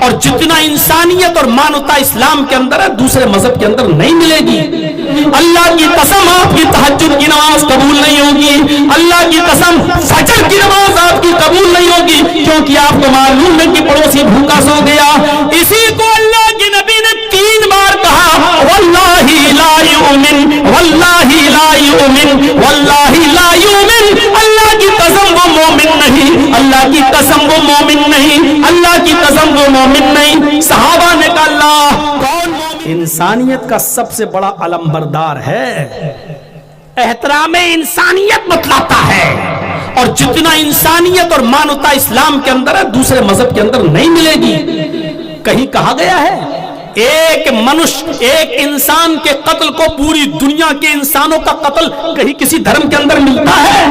اور جتنا انسانیت اور مانوتا اسلام کے اندر ہے دوسرے مذہب کے اندر نہیں ملے گی۔ اللہ کی قسم آپ کی تہجد کی نماز قبول نہیں ہوگی، اللہ کی قسم فجر کی نماز آپ کی قبول نہیں ہوگی، کیونکہ آپ کو معلوم ہے کہ پڑوسی بھوکا سو گیا۔ اسی کو اللہ کے نبی نے 3 بار کہا، واللہ لا یؤمن، واللہ لا یؤمن، واللہ لا یؤمن، اللہ کی قسم وہ مومن نہیں، اللہ کی قسم وہ مومن نہیں، اللہ کی قسم وہ مومن نہیں۔ صحابہ نے کہا اللہ کون مومن؟ انسانیت کا سب سے بڑا علم بردار ہے، احترام انسانیت بتلاتا ہے، اور جتنا انسانیت اور مانوتا اسلام کے اندر ہے دوسرے مذہب کے اندر نہیں ملے گی۔ کہیں کہا گیا ہے ایک انسان کے قتل کو پوری دنیا کے انسانوں کا قتل کہیں کسی دھرم کے اندر ملتا ہے؟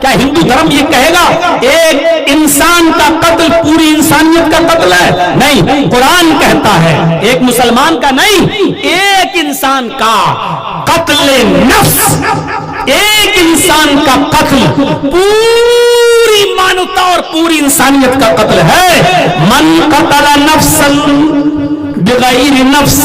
کیا ہندو دھرم یہ کہے گا ایک انسان کا قتل پوری انسانیت کا قتل ہے؟ نہیں، قرآن کہتا ہے ایک مسلمان کا نہیں، ایک انسان کا قتل نفس، ایک انسان کا قتل پوری مانوتا اور پوری انسانیت کا قتل ہے۔ من قتل نفسا بغیر نفس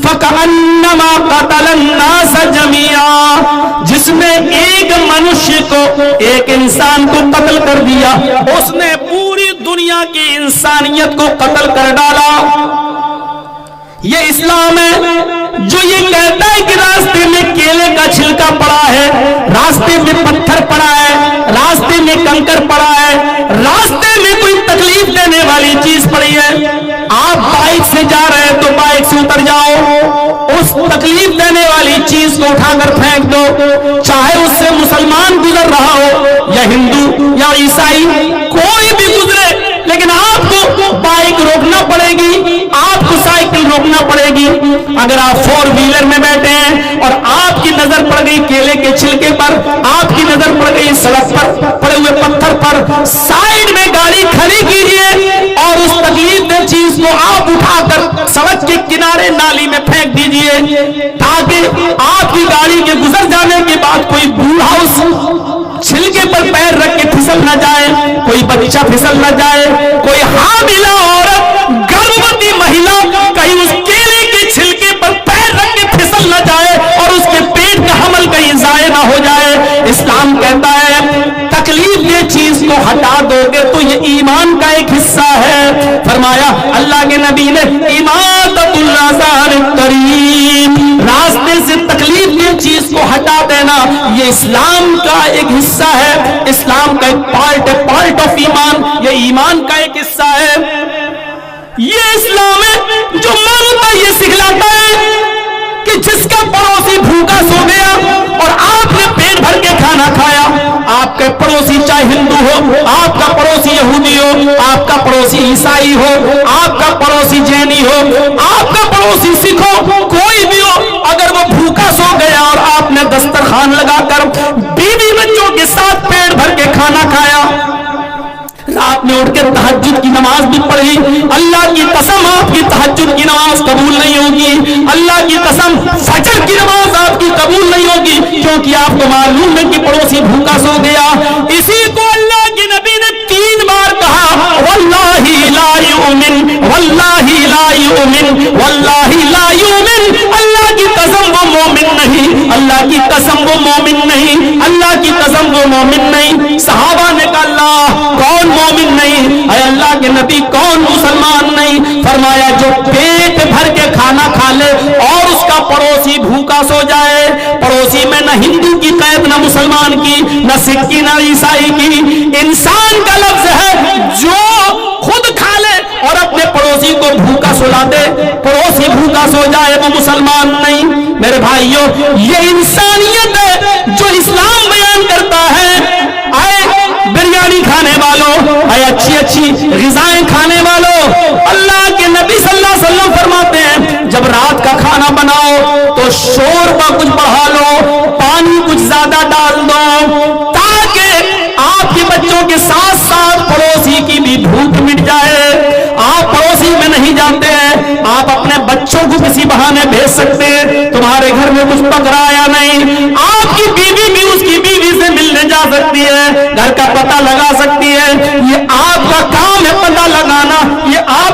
فَكَأَنَّمَا قَتَلَ النَّاسَ جَمِيعًا، جس نے ایک منشیہ کو، ایک انسان کو قتل کر دیا، اس نے پوری دنیا کی انسانیت کو قتل کر ڈالا۔ یہ اسلام ہے جو یہ کہتا ہے کہ راستے میں کیلے کا چھلکا پڑا ہے، راستے میں پتھر پڑا ہے، راستے میں کنکر پڑا ہے، راستے میں کوئی تکلیف دینے والی چیز پڑی ہے، آپ بائک سے جا رہے ہیں تو بائک سے اتر جاؤ، اس تکلیف دینے والی چیز کو اٹھا کر پھینک دو، چاہے اس سے مسلمان گزر رہا ہو یا ہندو یا عیسائی، کوئی بھی گزرے، لیکن آپ کو بائک روکنا پڑے گی، آپ کو سائیکل روکنا پڑے گی۔ اگر آپ 4 ویلر میں بیٹھے ہیں اور آپ کی نظر پڑ گئی کیلے کے چھلکے پر، آپ کی نظر پڑ گئی سڑک پر پڑے ہوئے پتھر پر، سائیڈ میں گاڑی کھڑی کیجئے اور اس تکلیف دہ چیز کو آپ اٹھا کر سڑک کے کنارے نالی میں پھینک دیجئے، تاکہ آپ کی گاڑی کے گزر جانے کے بعد کوئی بوڑھا اس چھلکے پر پیر رکھ کے پھسل نہ جائے، کوئی بچہ پھسل نہ جائے، کوئی حاملہ عورت، گربھوتی مہیلا کہیں اس کیلے کے چھلکے پر پیر رکھ کے پھسل نہ جائے اور اس کے پیٹ کا حمل کہیں ضائع نہ ہو جائے۔ اسلام کہتا ہے تکلیف دہ چیز کو ہٹا دو گے تو یہ ایمان کا ایک حصہ ہے۔ فرمایا اللہ کے نبی نے اماطۃ الاذى الطریق، راستے سے تکلیف دہ چیز کو ہٹا دینا یہ اسلام کا ایک حصہ ہے، اسلام کا ایک پارٹ آف ایمان، یہ ایمان کا ایک حصہ ہے۔ یہ اسلام ہے جو مانتا یہ سکھلاتا ہے کہ جس کا پڑوسی بھوکا سو گیا اور آپ نے پیٹ بھر کے کھانا کھایا، آپ کا پڑوسی چاہے ہندو ہو، آپ کا پڑوسی یہودی ہو، آپ کا پڑوسی عیسائی ہو، آپ کا پڑوسی جینی ہو، آپ کا پڑوسی سکھ ہو، کوئی بھی ہو، اگر وہ بھوکا سو گیا اور آپ نے دسترخوان لگا کر بیوی بچوں کے ساتھ پیٹ بھر کے کھانا کھایا، رات میں اٹھ کے تہجد کی نماز بھی پڑھی، اللہ کی قسم آپ کی تہجد کی نماز قبول نہیں ہوگی، اللہ کی قسم فجر کی نماز آپ کی قبول نہیں ہوگی، کیونکہ آپ کو معلوم ہے کہ پڑوسی بھوکا سو گیا۔ اسی کو اللہ کے نبی نے 3 بار کہا، واللہ لا یؤمن، واللہ لا یؤمن، واللہ لا یؤمن، اللہ کی قسم وہ مومن نہیں، اللہ کی قسم وہ مومن نہیں، اللہ کی قسم وہ مومن نہیں۔ صحابہ نے کہا اللہ کون مومن نہیں؟ اے اللہ کے نبی کون مسلمان نہیں؟ فرمایا جو پیٹ بھر کے کھانا کھا لے اور اس کا پڑوسی بھوکا سو جائے، پڑوسی میں نہ ہندو کی قید، نہ مسلمان کی، نہ سکھ کی، نہ عیسائی کی، انسان کا لفظ ہے جو خود کھا لے اور اپنے پڑوسی کو بھوکا سلا دے، پڑوسی بھوکا سو جائے وہ مسلمان نہیں۔ میرے بھائیوں یہ انسانیت ہے جو اسلام بیان کرتا ہے۔ بریانی کھانے والوں، اے اچھی غذائیں کھانے والوں، اللہ کے نبی صلی اللہ علیہ وسلم فرماتے ہیں جب رات کا کھانا بناؤ تو شوربہ کچھ بڑھا لو، پانی کچھ زیادہ ڈال دو، تاکہ آپ کے بچوں کے ساتھ ساتھ پڑوسی کی بھی بھوک مٹ جائے۔ آپ پڑوسی میں نہیں جاتے ہیں، آپ اپنے بچوں کو کسی بہانے بھیج سکتے ہیں، تمہارے گھر میں کچھ پک رہا یا نہیں، آپ کی بیوی بھی اس کی بیوی سے ملنے جا سکتی ہے، گھر کا پتہ لگا سکتی ہے، یہ آپ کا کام ہے پتہ لگانا، یہ آپ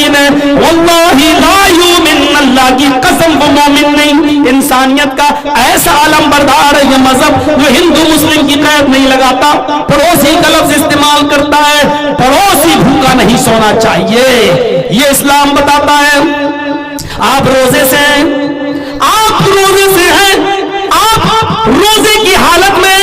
مومن ہے واللہ لا یؤمن, اللہ کی قسم وہ مومن نہیں. انسانیت کا ایسا علم بردار ہے یہ مذہب جو ہندو مسلم کی قید نہیں لگاتا, پڑوسی کا لفظ استعمال کرتا ہے, پڑوسی بھوکا نہیں سونا چاہیے, یہ اسلام بتاتا ہے. آپ روزے سے ہیں, آپ روزے سے ہیں, آپ روزے کی حالت میں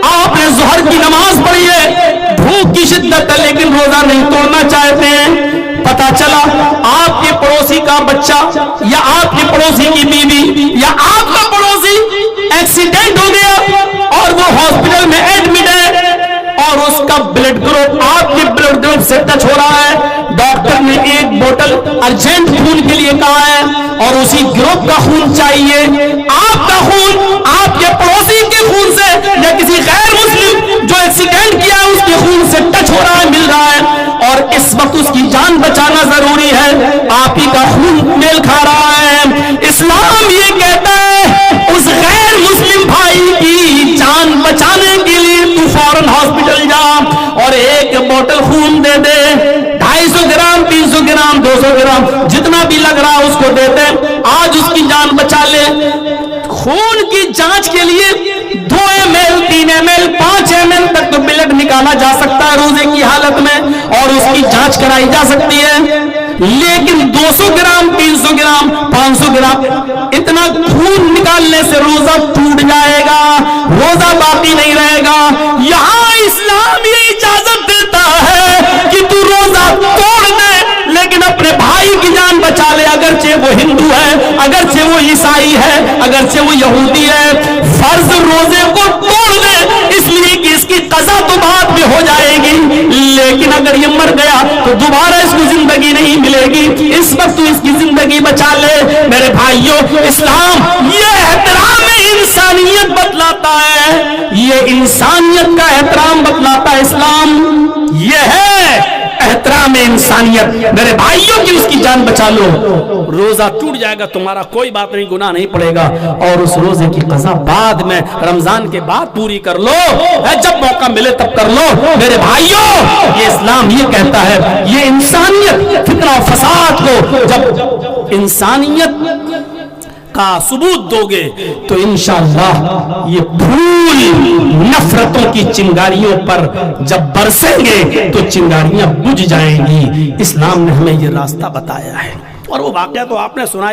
آپ نے ظہر کی نماز پڑھی ہے, بھوک کی شدت ہے لیکن روزہ نہیں توڑنا چاہتے ہیں. پتا چلا آپ کے پڑوسی کا بچہ یا آپ کے پڑوسی کی بیوی یا آپ کا پڑوسی ایکسیڈنٹ ہو گیا اور وہ ہاسپٹل میں ایڈمٹ ہے اور اس کا بلڈ گروپ آپ کے بلڈ گروپ سے ٹچ ہو رہا ہے. ڈاکٹر نے ایک بوتل ارجنٹ خون کے لیے کہا ہے اور اسی گروپ کا خون چاہیے. آپ کا خون آپ کے پڑوسی کے خون سے یا کسی غیر مسلم جو ایکسیڈنٹ کیا ہے اس کے خون سے ٹچ ہو رہا ہے, مل رہا ہے, اور اس وقت اس کی جان بچانا ضروری ہے. آپ ہی کا خون میل کھا رہا ہے. اسلام یہ کہتا ہے اس غیر مسلم بھائی کی جان بچانے کے لیے تو فوراً ہاسپٹل جا اور ایک بوتل خون دے دے, 250 گرام 300 گرام 200 گرام جتنا بھی لگ رہا اس کو دے دے, آج اس کی جان بچا لے. خون کی جانچ کے لیے 2 ml 3 ml 5 ml تک تو بلڈ نکالا جا سکتا ہے روزے کی حالت میں اور اس کی جانچ کرائی جا سکتی ہے, لیکن 200 گرام 300 گرام 500 گرام اتنا خون نکالنے سے روزہ ٹوٹ جائے گا, روزہ باقی نہیں رہے گا. یہاں اسلام یہ اجازت دیتا ہے کہ تو روزہ توڑ دے لیکن اپنے بھائی کی جان بچا لے, اگرچہ وہ ہندو ہے, اگرچہ وہ عیسائی ہے, اگرچہ وہ یہودی ہے. فرض روزے کو توڑ دے اس لیے کہ اس کی قضا تو بعد میں ہو جائے گی, لیکن اگر یہ مر گیا تو دوبارہ اس کو زندگی نہیں ملے گی, اس وقت تو اس کی زندگی بچا لے. میرے بھائیوں, اسلام یہ احترام انسانیت بتلاتا ہے, یہ انسانیت کا احترام بتلاتا ہے. اسلام یہ ہے احترام انسانیت. میرے بھائیوں کی اس کی جان بچا لو, روزہ ٹوٹ جائے گا تمہارا کوئی بات نہیں, گناہ نہیں پڑے گا, اور اس روزے کی قضا بعد میں رمضان کے بعد پوری کر لو, جب موقع ملے تب کر لو. میرے بھائیوں, یہ اسلام یہ کہتا ہے, یہ انسانیت فتنہ و فساد کو جب انسانیت کا ثبوت دو گے تو انشاءاللہ یہ پھول نفرتوں کی چنگاریوں پر جب برسیں گے تو چنگاریاں بجھ جائیں گی. اسلام نے ہمیں یہ راستہ بتایا ہے, اور وہ واقعہ تو آپ نے سنا